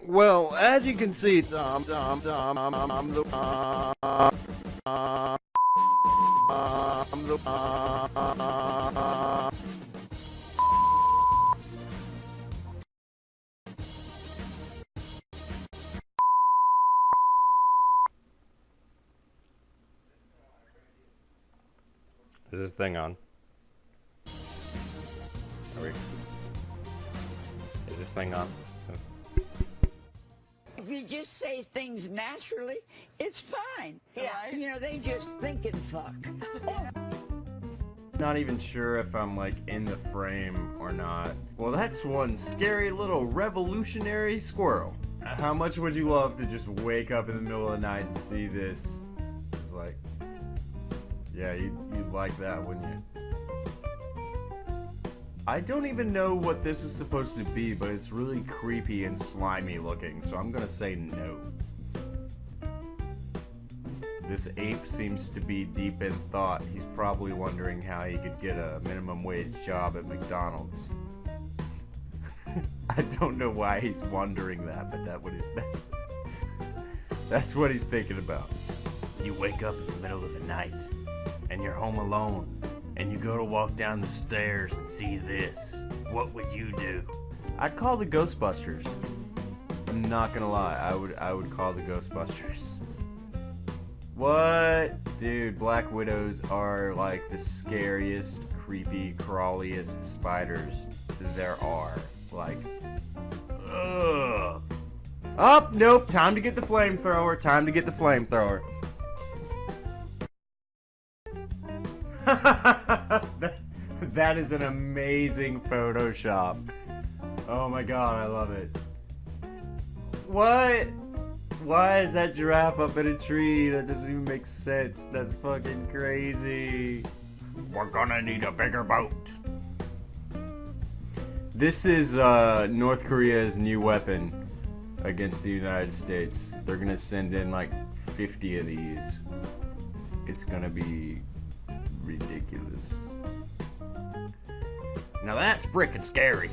Well, as you can see, Tom, I'm the Is this thing on? Are we? Is this thing on? If you just say things naturally, it's fine. Yeah. You know, they just think and fuck. Not even sure if I'm like in the frame or not. Well, that's one scary little revolutionary squirrel. How much would you love to just wake up in the middle of the night and see this? It's like, yeah, you'd like that, wouldn't you? I don't even know what this is supposed to be, but it's really creepy and slimy looking, so I'm gonna say no. This ape seems to be deep in thought. He's probably wondering how he could get a minimum wage job at McDonald's. I don't know why he's wondering that, but that's what he's thinking about. You wake up in the middle of the night, and you're home alone, and you go to walk down the stairs and see this. What would you do? I'd call the Ghostbusters. I'm not gonna lie, I would call the Ghostbusters. What? Dude, Black Widows are like the scariest, creepy, crawliest spiders there are. Like, ugh. Oh, nope, time to get the flamethrower, time to get the flamethrower. That is an amazing Photoshop. Oh my god, I love it. What? Why is that giraffe up in a tree? That doesn't even make sense. That's fucking crazy. We're gonna need a bigger boat. This is North Korea's new weapon against the United States. They're gonna send in like 50 of these. It's gonna be ridiculous. Now that's frickin' scary.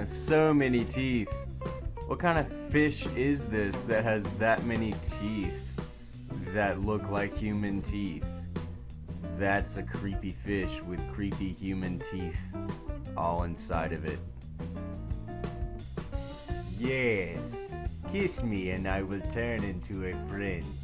So many teeth. What kind of fish is this that has that many teeth that look like human teeth? That's a creepy fish with creepy human teeth all inside of it. Yes, kiss me and I will turn into a prince.